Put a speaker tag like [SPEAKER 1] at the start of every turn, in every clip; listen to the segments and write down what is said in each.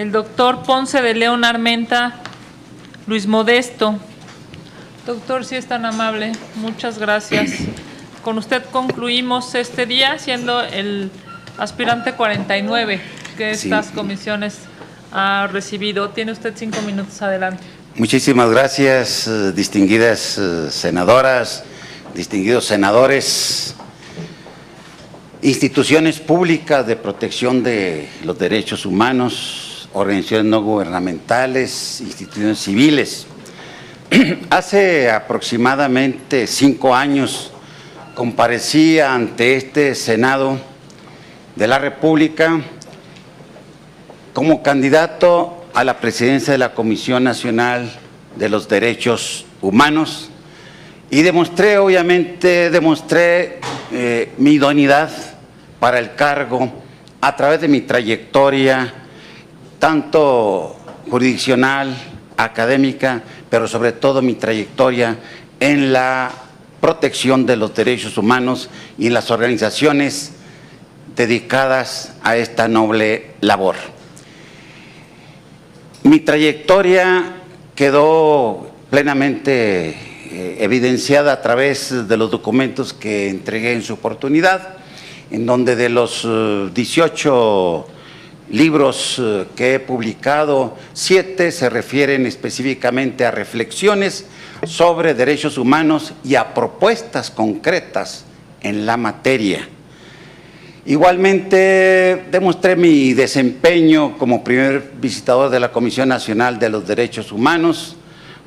[SPEAKER 1] el doctor Ponce de León Armenta Luis Modesto. Doctor, si es tan amable, muchas gracias. Con usted concluimos este día, siendo el aspirante 49 que estas comisiones ha recibido. Tiene usted 5 minutos, adelante.
[SPEAKER 2] Muchísimas gracias, distinguidas senadoras, distinguidos senadores, instituciones públicas de protección de los derechos humanos, organizaciones no gubernamentales, instituciones civiles. Hace aproximadamente 5 años comparecí ante este Senado de la República como candidato a la presidencia de la Comisión Nacional de los Derechos Humanos y demostré mi idoneidad para el cargo a través de mi trayectoria, tanto jurisdiccional, académica, pero sobre todo mi trayectoria en la protección de los derechos humanos y en las organizaciones dedicadas a esta noble labor. Mi trayectoria quedó plenamente evidenciada a través de los documentos que entregué en su oportunidad, en donde de los 18 libros que he publicado, 7 se refieren específicamente a reflexiones sobre derechos humanos y a propuestas concretas en la materia. Igualmente demostré mi desempeño como primer visitador de la Comisión Nacional de los Derechos Humanos,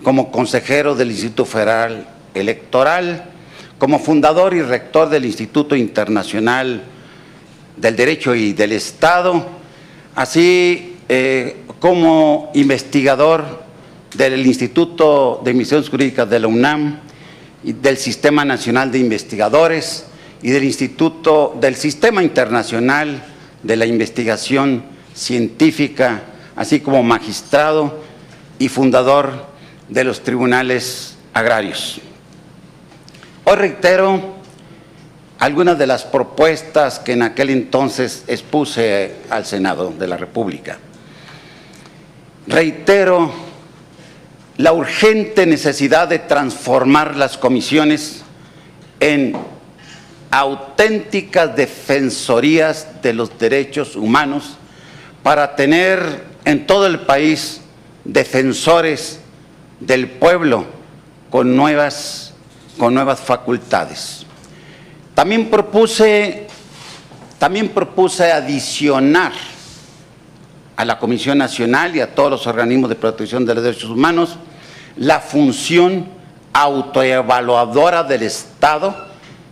[SPEAKER 2] como consejero del Instituto Federal Electoral, como fundador y rector del Instituto Internacional del Derecho y del Estado, así como investigador del Instituto de Investigaciones Jurídicas de la UNAM y del Sistema Nacional de Investigadores y del Sistema Internacional de la Investigación Científica, así como magistrado y fundador de los tribunales agrarios. Hoy reitero algunas de las propuestas que en aquel entonces expuse al Senado de la República. Reitero la urgente necesidad de transformar las comisiones en auténticas defensorías de los derechos humanos para tener en todo el país defensores del pueblo con nuevas facultades. También propuse adicionar a la Comisión Nacional y a todos los organismos de protección de los derechos humanos la función autoevaluadora del Estado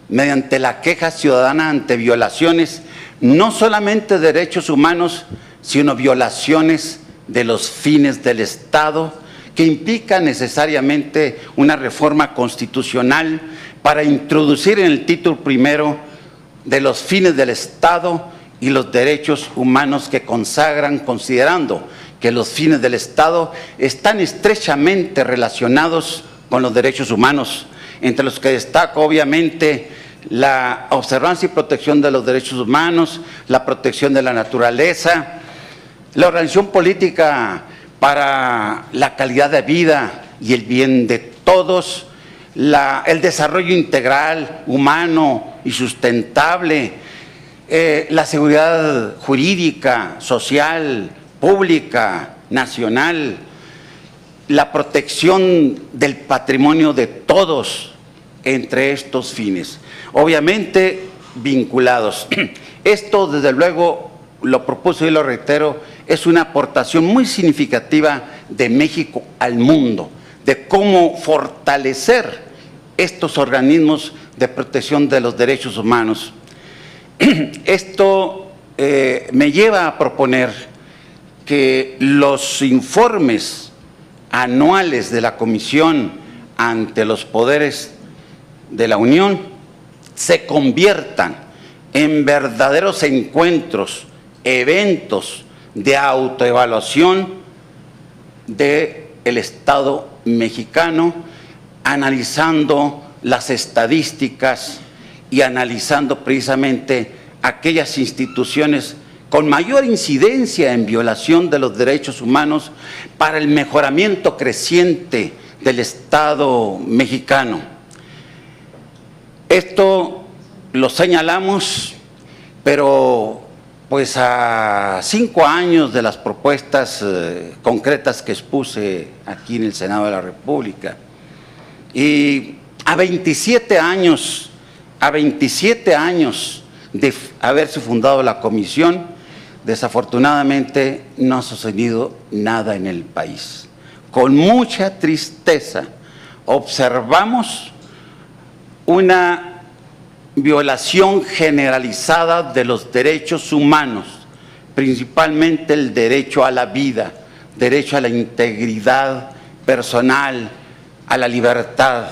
[SPEAKER 2] mediante la queja ciudadana ante violaciones, no solamente de derechos humanos, sino violaciones de los fines del Estado, que implica necesariamente una reforma constitucional para introducir en el título primero de los fines del Estado y los derechos humanos que consagran, considerando que los fines del Estado están estrechamente relacionados con los derechos humanos, entre los que destaco obviamente la observancia y protección de los derechos humanos, la protección de la naturaleza, la organización política para la calidad de vida y el bien de todos, el desarrollo integral, humano y sustentable, la seguridad jurídica, social, pública, nacional, la protección del patrimonio de todos entre estos fines, obviamente vinculados. Esto, desde luego, lo propuse y lo reitero, es una aportación muy significativa de México al mundo, de cómo fortalecer estos organismos de protección de los derechos humanos. Esto me lleva a proponer que los informes anuales de la Comisión ante los poderes de la Unión se conviertan en verdaderos encuentros, eventos de autoevaluación del Estado mexicano, analizando las estadísticas y analizando precisamente aquellas instituciones con mayor incidencia en violación de los derechos humanos para el mejoramiento creciente del Estado mexicano. Esto lo señalamos, pero pues a 5 años de las propuestas concretas que expuse aquí en el Senado de la República, y a 27 años de haberse fundado la comisión, desafortunadamente no ha sucedido nada en el país. Con mucha tristeza observamos una violación generalizada de los derechos humanos, principalmente el derecho a la vida, derecho a la integridad personal, a la libertad.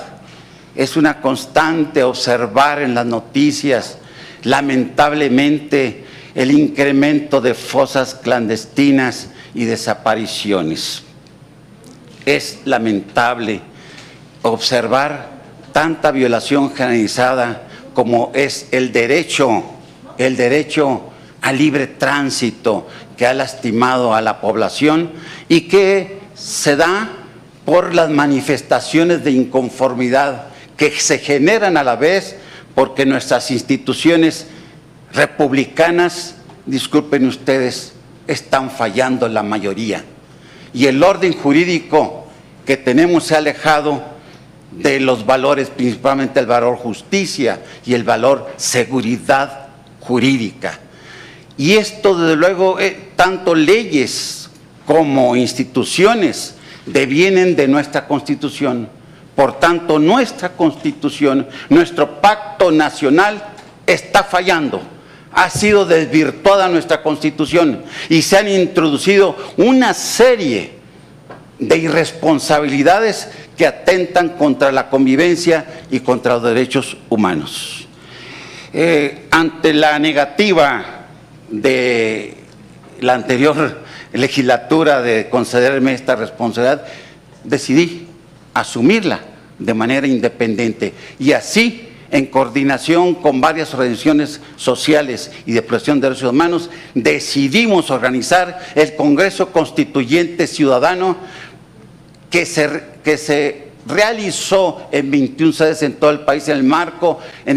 [SPEAKER 2] Es una constante observar en las noticias, lamentablemente, el incremento de fosas clandestinas y desapariciones. Es lamentable observar tanta violación generalizada como es el derecho al libre tránsito que ha lastimado a la población y que se da por las manifestaciones de inconformidad que se generan a la vez porque nuestras instituciones republicanas, disculpen ustedes, están fallando la mayoría. Y el orden jurídico que tenemos se ha alejado de los valores, principalmente el valor justicia y el valor seguridad jurídica. Y esto, desde luego, tanto leyes como instituciones devienen de nuestra Constitución. Por tanto, nuestra Constitución, nuestro pacto nacional está fallando. Ha sido desvirtuada nuestra Constitución y se han introducido una serie de irresponsabilidades que atentan contra la convivencia y contra los derechos humanos. Ante la negativa de la anterior legislatura de concederme esta responsabilidad, decidí asumirla de manera independiente y así, en coordinación con varias organizaciones sociales y de protección de derechos humanos, decidimos organizar el Congreso Constituyente Ciudadano que se realizó en 21 sedes en todo el país en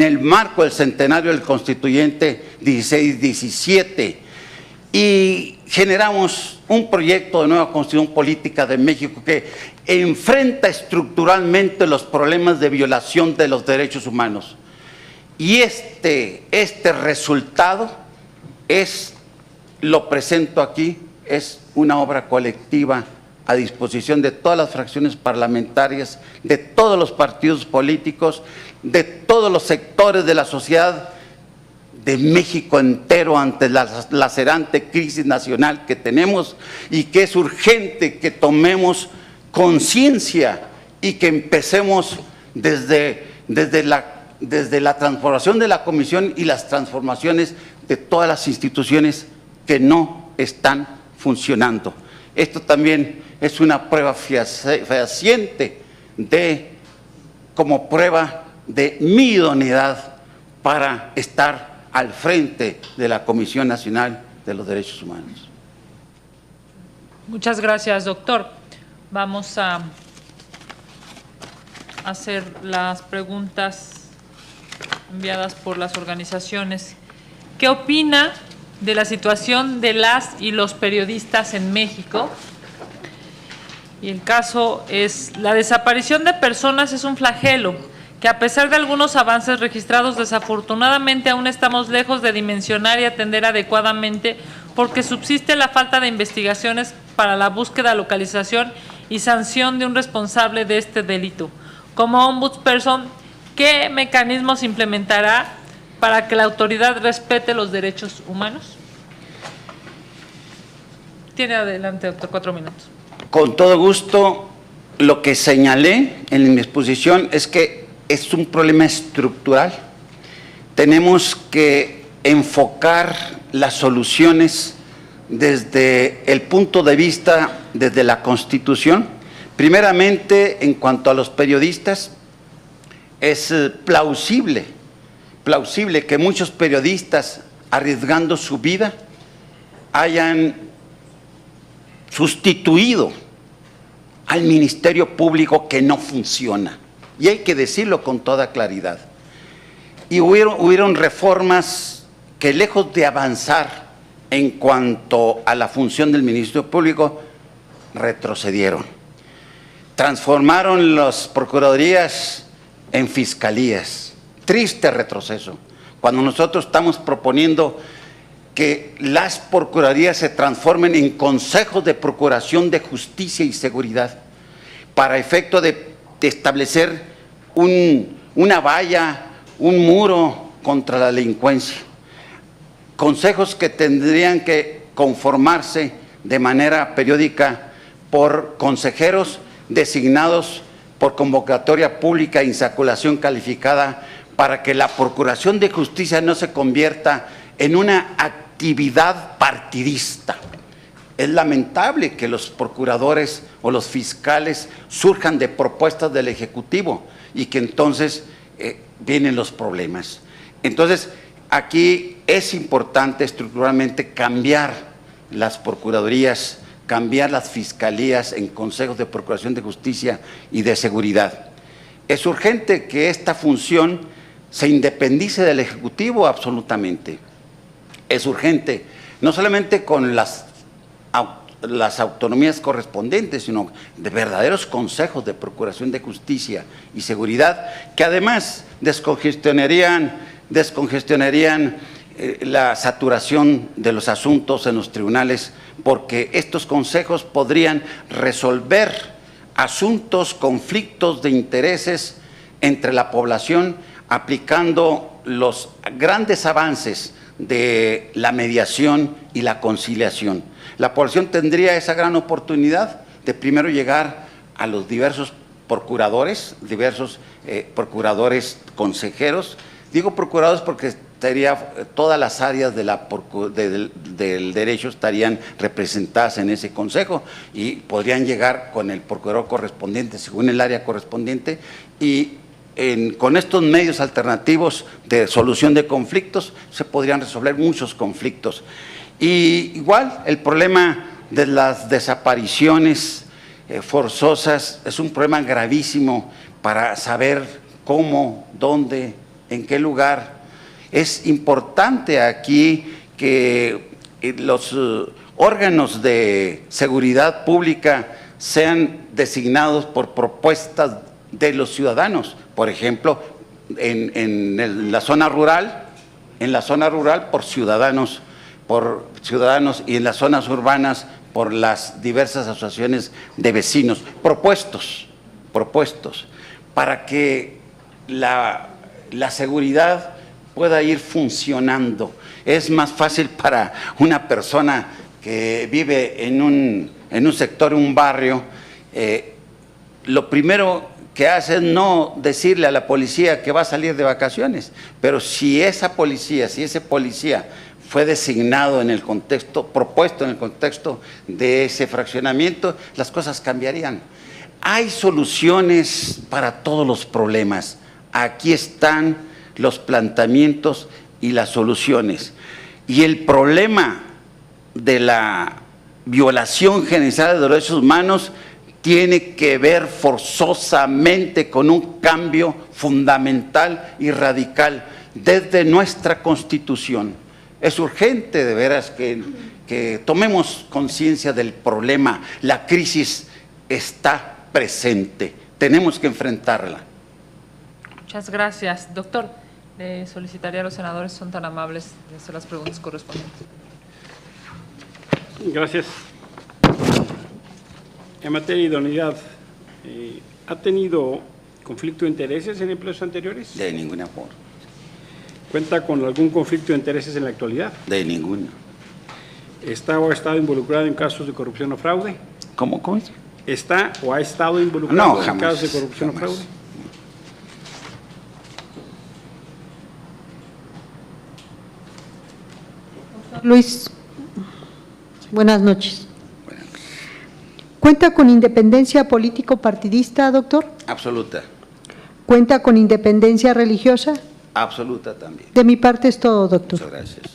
[SPEAKER 2] el marco del centenario del Constituyente 16-17, y generamos un proyecto de nueva Constitución Política de México que enfrenta estructuralmente los problemas de violación de los derechos humanos. Y este resultado lo presento aquí, es una obra colectiva a disposición de todas las fracciones parlamentarias, de todos los partidos políticos, de todos los sectores de la sociedad de México entero ante la lacerante crisis nacional que tenemos y que es urgente que tomemos conciencia y que empecemos desde la transformación de la comisión y las transformaciones de todas las instituciones que no están funcionando. Esto también es una prueba fehaciente como prueba de mi idoneidad para estar al frente de la Comisión Nacional de los Derechos Humanos.
[SPEAKER 1] Muchas gracias, doctor. Vamos a hacer las preguntas enviadas por las organizaciones. ¿Qué opina de la situación de las y los periodistas en México? Y el caso es: la desaparición de personas es un flagelo que, a pesar de algunos avances registrados, desafortunadamente aún estamos lejos de dimensionar y atender adecuadamente, porque subsiste la falta de investigaciones para la búsqueda, localización y sanción de un responsable de este delito. Como ombudsperson, ¿qué mecanismos implementará para que la autoridad respete los derechos humanos? Tiene adelante, doctor, 4 minutos.
[SPEAKER 2] Con todo gusto. Lo que señalé en mi exposición es que es un problema estructural. Tenemos que enfocar las soluciones desde el punto de vista, desde la Constitución. Primeramente, en cuanto a los periodistas, es plausible que muchos periodistas, arriesgando su vida, hayan sustituido al Ministerio Público que no funciona. Y hay que decirlo con toda claridad. Y hubieron reformas que, lejos de avanzar en cuanto a la función del Ministerio Público, retrocedieron. Transformaron las procuradurías en fiscalías. Triste retroceso. Cuando nosotros estamos proponiendo que las procuradurías se transformen en consejos de procuración de justicia y seguridad, para efecto de establecer una valla, un muro contra la delincuencia. Consejos que tendrían que conformarse de manera periódica por consejeros designados por convocatoria pública e insaculación calificada, para que la procuración de justicia no se convierta en una actividad partidista. Es lamentable que los procuradores o los fiscales surjan de propuestas del Ejecutivo y que entonces vienen los problemas. Entonces, aquí es importante estructuralmente cambiar las procuradurías, cambiar las fiscalías en consejos de procuración de justicia y de seguridad. Es urgente que esta función se independice del Ejecutivo absolutamente. Es urgente, no solamente con las autonomías correspondientes, sino de verdaderos consejos de procuración de justicia y seguridad, que además descongestionarían la saturación de los asuntos en los tribunales, porque estos consejos podrían resolver asuntos, conflictos de intereses entre la población, aplicando los grandes avances de la mediación y la conciliación. La población tendría esa gran oportunidad de primero llegar a los diversos procuradores, procuradores consejeros. Digo procuradores porque todas las áreas del derecho estarían representadas en ese consejo y podrían llegar con el procurador correspondiente según el área correspondiente, y con estos medios alternativos de solución de conflictos se podrían resolver muchos conflictos. Y igual el problema de las desapariciones forzosas es un problema gravísimo para saber cómo, dónde, en qué lugar. Es importante aquí que los órganos de seguridad pública sean designados por propuestas de los ciudadanos. Por ejemplo, en la zona rural por ciudadanos, y en las zonas urbanas por las diversas asociaciones de vecinos, propuestos, para que la seguridad pueda ir funcionando. Es más fácil para una persona que vive en un sector, un barrio, lo primero que hace es no decirle a la policía que va a salir de vacaciones, pero si ese policía fue designado en el contexto, propuesto en el contexto de ese fraccionamiento, las cosas cambiarían. Hay soluciones para todos los problemas. Aquí están los planteamientos y las soluciones. Y el problema de la violación generalizada de los derechos humanos tiene que ver forzosamente con un cambio fundamental y radical desde nuestra Constitución. Es urgente de veras que tomemos conciencia del problema. La crisis está presente, tenemos que enfrentarla.
[SPEAKER 1] Muchas gracias. Doctor, le solicitaría a los senadores, son tan amables, de hacer las preguntas correspondientes.
[SPEAKER 3] Gracias. En materia de idoneidad, ¿ha tenido conflicto de intereses en empleos anteriores?
[SPEAKER 2] De ninguna forma.
[SPEAKER 3] ¿Cuenta con algún conflicto de intereses en la actualidad?
[SPEAKER 2] De ninguna.
[SPEAKER 3] ¿Está o ha estado involucrado en casos de corrupción o fraude?
[SPEAKER 2] ¿Cómo?
[SPEAKER 3] ¿Está o ha estado involucrado en casos de corrupción
[SPEAKER 2] jamás.
[SPEAKER 3] o fraude?
[SPEAKER 4] Luis, buenas noches. ¿Cuenta con independencia político-partidista, doctor?
[SPEAKER 2] Absoluta.
[SPEAKER 4] ¿Cuenta con independencia religiosa?
[SPEAKER 2] Absoluta también.
[SPEAKER 4] De mi parte es todo, doctor.
[SPEAKER 2] Muchas gracias.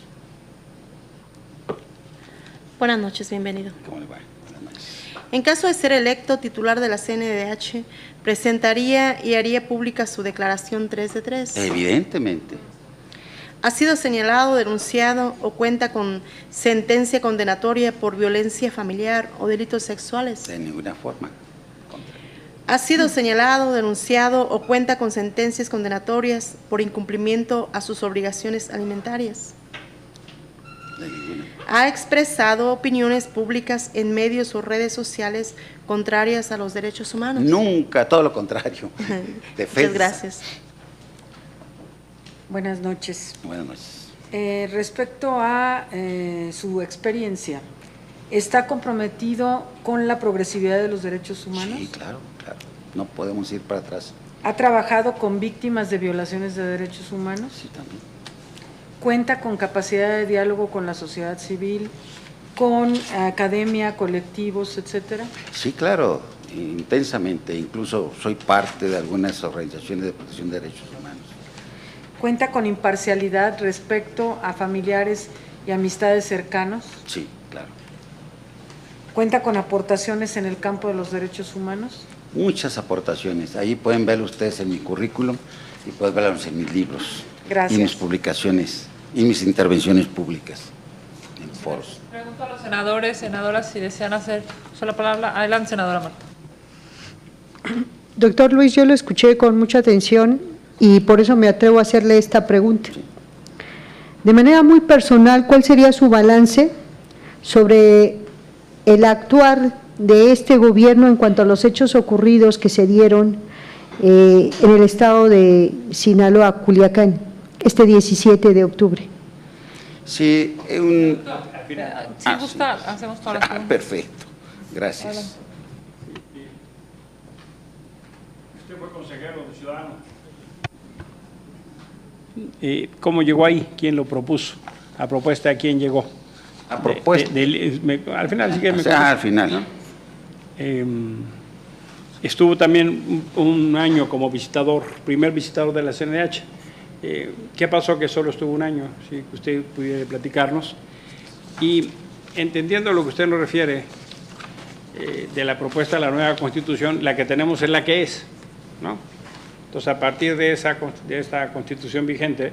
[SPEAKER 5] Buenas noches, bienvenido.
[SPEAKER 2] ¿Cómo le va? Buenas noches.
[SPEAKER 5] En caso de ser electo titular de la CNDH, ¿presentaría y haría pública su declaración 3 de 3?
[SPEAKER 2] Evidentemente.
[SPEAKER 5] ¿Ha sido señalado, denunciado o cuenta con sentencia condenatoria por violencia familiar o delitos sexuales?
[SPEAKER 2] De ninguna forma.
[SPEAKER 5] ¿Ha sido señalado, denunciado o cuenta con sentencias condenatorias por incumplimiento a sus obligaciones alimentarias?
[SPEAKER 2] De ninguna.
[SPEAKER 5] ¿Ha expresado opiniones públicas en medios o redes sociales contrarias a los derechos humanos?
[SPEAKER 2] Nunca, todo lo contrario. Defensa.
[SPEAKER 5] Muchas gracias.
[SPEAKER 6] Buenas noches.
[SPEAKER 2] Buenas noches.
[SPEAKER 6] Respecto a su experiencia, ¿está comprometido con la progresividad de los derechos humanos?
[SPEAKER 2] Sí, claro, claro. No podemos ir para atrás.
[SPEAKER 6] ¿Ha trabajado con víctimas de violaciones de derechos humanos?
[SPEAKER 2] Sí, también.
[SPEAKER 6] ¿Cuenta con capacidad de diálogo con la sociedad civil, con academia, colectivos, etcétera?
[SPEAKER 2] Sí, claro, intensamente. Incluso soy parte de algunas organizaciones de protección de derechos humanos.
[SPEAKER 6] ¿Cuenta con imparcialidad respecto a familiares y amistades cercanos?
[SPEAKER 2] Sí, claro.
[SPEAKER 6] ¿Cuenta con aportaciones en el campo de los derechos humanos?
[SPEAKER 2] Muchas aportaciones. Ahí pueden verlo ustedes en mi currículum y pueden verlos en mis libros.
[SPEAKER 6] Gracias.
[SPEAKER 2] Y mis publicaciones y mis intervenciones públicas en foros.
[SPEAKER 1] Pregunto a los senadores, senadoras, si desean hacer uso de la palabra. Adelante, senadora Marta.
[SPEAKER 4] Doctor Luis, yo lo escuché con mucha atención y por eso me atrevo a hacerle esta pregunta. De manera muy personal, ¿cuál sería su balance sobre el actuar de este gobierno en cuanto a los hechos ocurridos que se dieron en el estado de Sinaloa, Culiacán, este 17 de octubre?
[SPEAKER 2] Sí,
[SPEAKER 1] Si gusta, hacemos todas las preguntas.
[SPEAKER 2] perfecto. Gracias.
[SPEAKER 1] Adelante.
[SPEAKER 3] Usted fue consejero de Ciudadanos. ¿Cómo llegó ahí? ¿Quién lo propuso? ¿A propuesta de quién llegó?
[SPEAKER 2] A propuesta.
[SPEAKER 3] Al final, sí que me
[SPEAKER 2] Al final, ¿no?
[SPEAKER 3] Estuvo también un año como visitador, primer visitador de la CNDH. ¿Qué pasó que solo estuvo un año? Si usted pudiera platicarnos. Y entendiendo lo que usted nos refiere de la propuesta de la nueva Constitución, la que tenemos es la que es, ¿no? Entonces, a partir de esta Constitución vigente,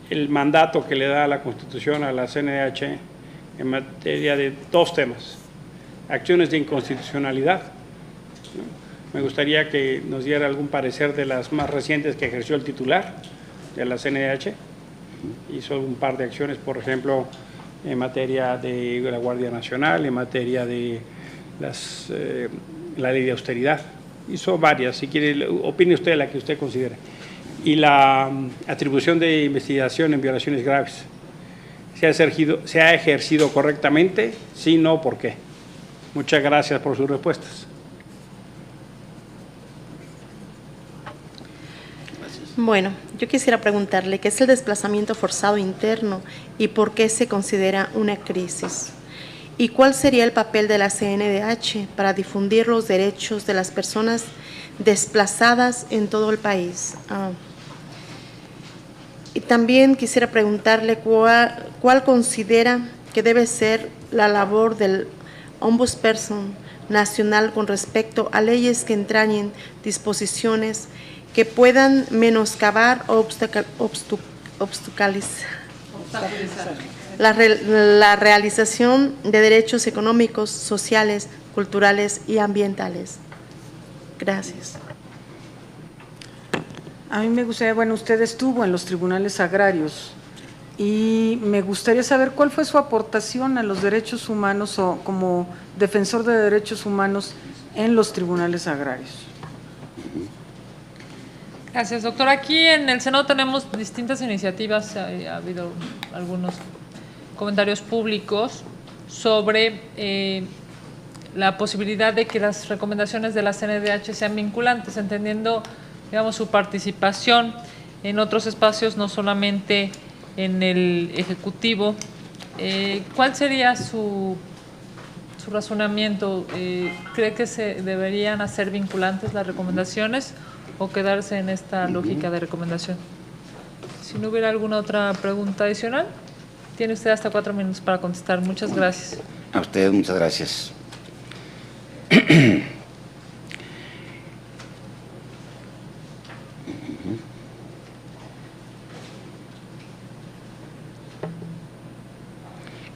[SPEAKER 3] el mandato que le da la Constitución a la CNDH en materia de dos temas: acciones de inconstitucionalidad, ¿no? Me gustaría que nos diera algún parecer de las más recientes que ejerció el titular de la CNDH. Hizo un par de acciones, por ejemplo, en materia de la Guardia Nacional, en materia de la ley de austeridad. Hizo varias, si quiere, opine usted la que usted considere. Y la atribución de investigación en violaciones graves. ¿Se ha ejercido correctamente? Sí, no, ¿por qué? Muchas gracias por sus respuestas.
[SPEAKER 5] Bueno, yo quisiera preguntarle qué es el desplazamiento forzado interno y por qué se considera una crisis. ¿Y cuál sería el papel de la CNDH para difundir los derechos de las personas desplazadas en todo el país? Y también quisiera preguntarle cuál considera que debe ser la labor del Ombudsperson Nacional con respecto a leyes que entrañen disposiciones que puedan menoscabar o obstaculizar la realización de derechos económicos, sociales, culturales y ambientales. Gracias.
[SPEAKER 6] A mí me gustaría, bueno, usted estuvo en los tribunales agrarios y me gustaría saber cuál fue su aportación a los derechos humanos o como defensor de derechos humanos en los tribunales agrarios.
[SPEAKER 1] Gracias, doctor. Aquí en el Senado tenemos distintas iniciativas, ha habido algunos comentarios públicos sobre la posibilidad de que las recomendaciones de la CNDH sean vinculantes, entendiendo, digamos, su participación en otros espacios, no solamente en el Ejecutivo. ¿Cuál sería su razonamiento? ¿Cree que se deberían hacer vinculantes las recomendaciones o quedarse en esta lógica de recomendación? Si no hubiera alguna otra pregunta adicional. Tiene usted hasta 4 minutos para contestar. Muchas gracias.
[SPEAKER 2] A ustedes, muchas gracias.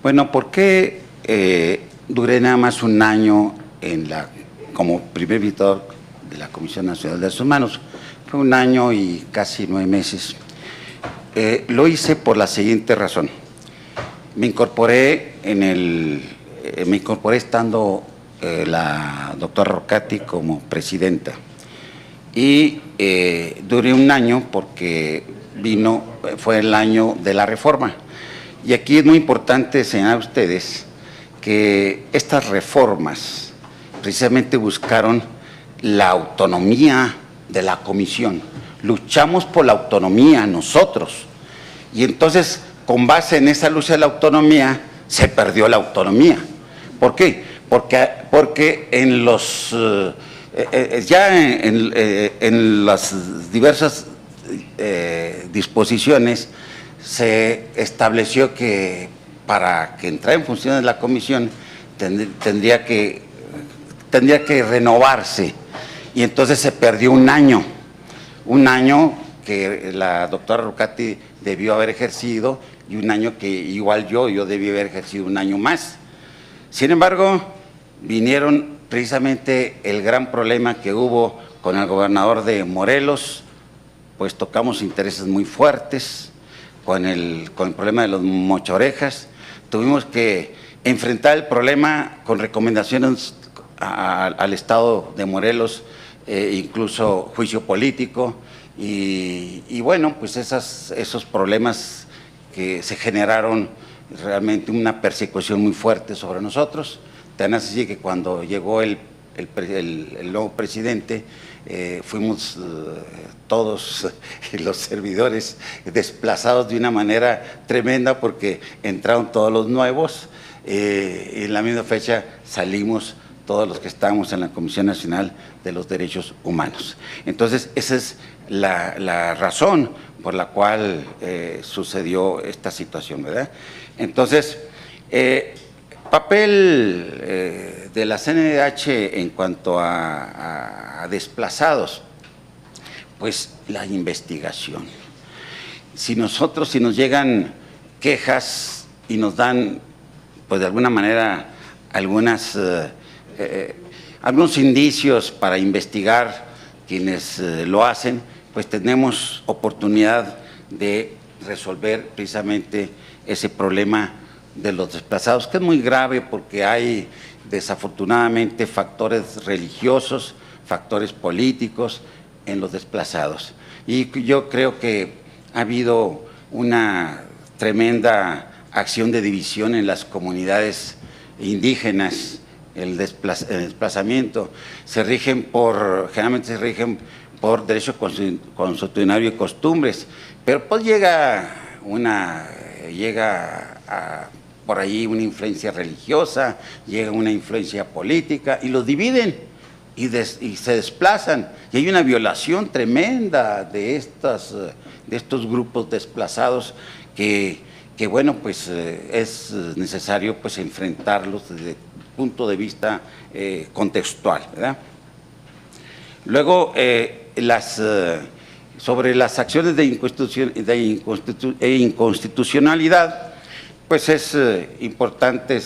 [SPEAKER 2] Bueno, ¿por qué duré nada más un año como primer visitador de la Comisión Nacional de Derechos Humanos? Fue un año y casi 9 meses. Lo hice por la siguiente razón. Me incorporé estando la doctora Rocati como presidenta y duré un año porque fue el año de la reforma. Y aquí es muy importante señalar a ustedes que estas reformas precisamente buscaron la autonomía de la comisión. Luchamos por la autonomía nosotros. Y entonces, con base en esa lucha de la autonomía, se perdió la autonomía. ¿Por qué? Porque en las diversas disposiciones se estableció que para que entrara en funciones la comisión tendría que renovarse, y entonces se perdió un año que la doctora Rocati debió haber ejercido, y un año que igual yo debí haber ejercido un año más. Sin embargo, vinieron precisamente el gran problema que hubo con el gobernador de Morelos, pues tocamos intereses muy fuertes con el problema de los mochorejas. Tuvimos que enfrentar el problema con recomendaciones al Estado de Morelos, incluso juicio político, y bueno, pues esos problemas que se generaron realmente una persecución muy fuerte sobre nosotros. Tan así que cuando llegó el nuevo presidente, fuimos todos los servidores desplazados de una manera tremenda, porque entraron todos los nuevos, y en la misma fecha salimos todos los que estábamos en la Comisión Nacional de los Derechos Humanos. Entonces, esa es la razón por la cual sucedió esta situación, ¿verdad? Entonces, papel de la CNDH en cuanto a desplazados, pues la investigación. Si nos llegan quejas y nos dan, pues de alguna manera, algunos indicios para investigar quienes lo hacen, pues tenemos oportunidad de resolver precisamente ese problema de los desplazados, que es muy grave porque hay desafortunadamente factores religiosos, factores políticos en los desplazados. Y yo creo que ha habido una tremenda acción de división en las comunidades indígenas. El desplazamiento generalmente se rigen por derecho consuetudinario y costumbres, pero pues llega por ahí una influencia religiosa, llega una influencia política y los dividen y se desplazan, y hay una violación tremenda de estos grupos desplazados que bueno, pues es necesario pues enfrentarlos desde el punto de vista contextual, ¿verdad? Luego, sobre las acciones de inconstitucionalidad, pues es importante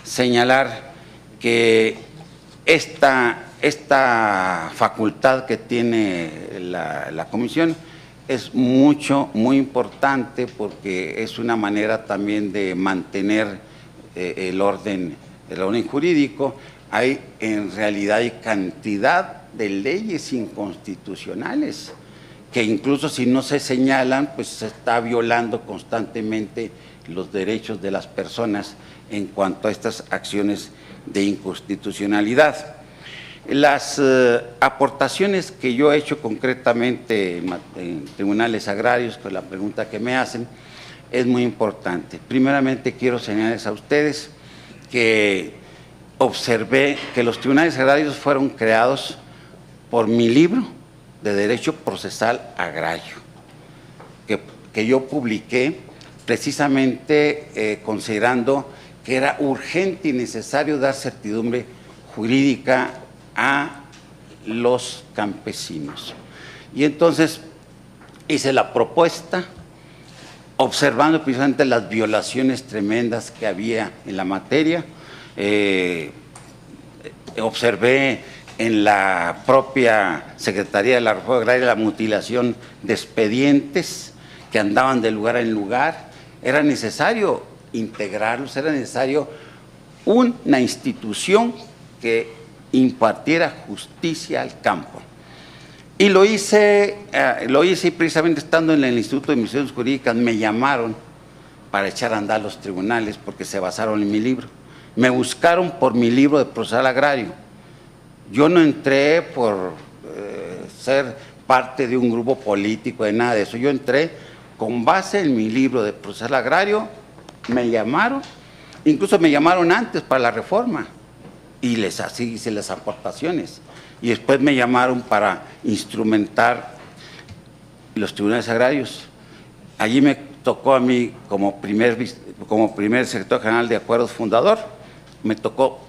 [SPEAKER 2] señalar que esta facultad que tiene la comisión es muy importante, porque es una manera también de mantener el orden jurídico. En realidad hay cantidad de leyes inconstitucionales que incluso si no se señalan, pues se está violando constantemente los derechos de las personas en cuanto a estas acciones de inconstitucionalidad. Las aportaciones que yo he hecho concretamente en tribunales agrarios, con la pregunta que me hacen, es muy importante. Primeramente quiero señalarles a ustedes que observé que los tribunales agrarios fueron creados por mi libro de Derecho Procesal Agrario, que yo publiqué precisamente considerando que era urgente y necesario dar certidumbre jurídica a los campesinos. Y entonces hice la propuesta, observando precisamente las violaciones tremendas que había en la materia. Observé en la propia Secretaría de la Reforma Agraria la mutilación de expedientes que andaban de lugar en lugar. Era necesario integrarlos, era necesario una institución que impartiera justicia al campo. Y lo hice precisamente estando en el Instituto de Investigaciones Jurídicas. Me llamaron para echar a andar los tribunales porque se basaron en mi libro. Me buscaron por mi libro de procesal agrario. Yo no entré por ser parte de un grupo político, de nada de eso. Yo entré con base en mi libro de procesal agrario. Me llamaron, incluso me llamaron antes para la reforma y así hice las aportaciones. Y después me llamaron para instrumentar los tribunales agrarios. Allí me tocó a mí como primer secretario general de acuerdos fundador, me tocó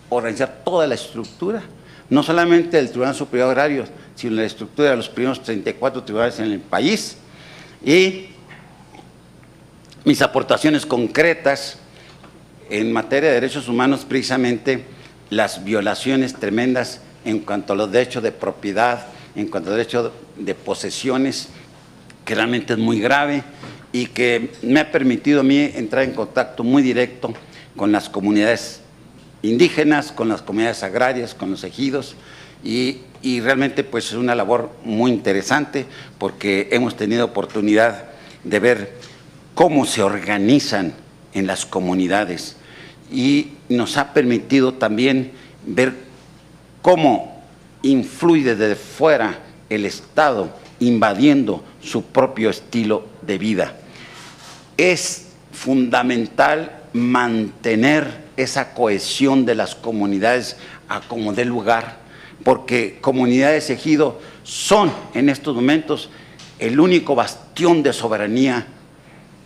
[SPEAKER 2] organizar toda la estructura, no solamente del Tribunal Superior Agrario, sino la estructura de los primeros 34 tribunales en el país. Y mis aportaciones concretas en materia de derechos humanos, precisamente las violaciones tremendas en cuanto a los derechos de propiedad, en cuanto a derechos de posesiones, que realmente es muy grave y que me ha permitido a mí entrar en contacto muy directo con las comunidades indígenas, con las comunidades agrarias, con los ejidos, y realmente pues es una labor muy interesante porque hemos tenido oportunidad de ver cómo se organizan en las comunidades y nos ha permitido también ver cómo influye desde fuera el Estado invadiendo su propio estilo de vida. Es fundamental mantener esa cohesión de las comunidades a como dé lugar, porque comunidades ejido son en estos momentos el único bastión de soberanía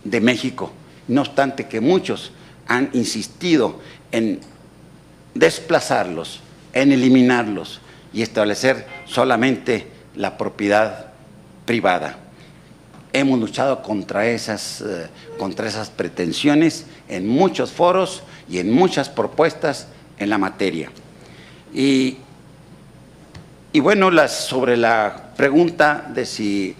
[SPEAKER 2] de México, no obstante que muchos han insistido en desplazarlos, en eliminarlos y establecer solamente la propiedad privada. Hemos luchado contra esas pretensiones en muchos foros y en muchas propuestas en la materia. Y bueno, sobre la pregunta de si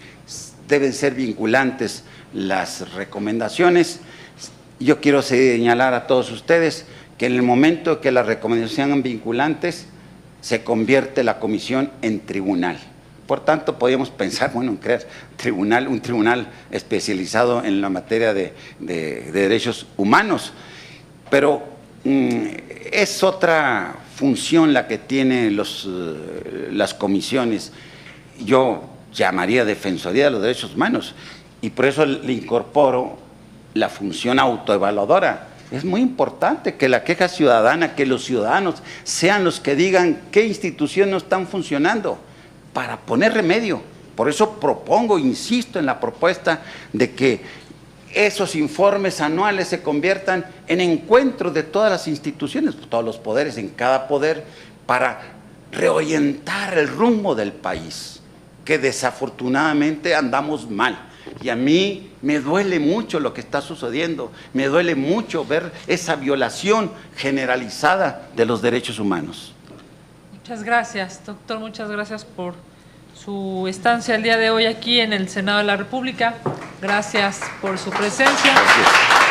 [SPEAKER 2] deben ser vinculantes las recomendaciones, yo quiero señalar a todos ustedes que en el momento que las recomendaciones sean vinculantes, se convierte la comisión en tribunal. Por tanto, podríamos pensar, bueno, en crear un tribunal especializado en la materia de derechos humanos, pero es otra función la que tienen las comisiones. Yo llamaría Defensoría de los Derechos Humanos y por eso le incorporo la función autoevaluadora. Es muy importante que la queja ciudadana, que los ciudadanos sean los que digan qué instituciones no están funcionando para poner remedio. Por eso propongo, insisto en la propuesta de que esos informes anuales se conviertan en encuentros de todas las instituciones, todos los poderes, en cada poder, para reorientar el rumbo del país, que desafortunadamente andamos mal. Y a mí me duele mucho lo que está sucediendo, me duele mucho ver esa violación generalizada de los derechos humanos.
[SPEAKER 1] Muchas gracias, doctor, muchas gracias por su estancia el día de hoy aquí en el Senado de la República. Gracias por su presencia.
[SPEAKER 2] Gracias.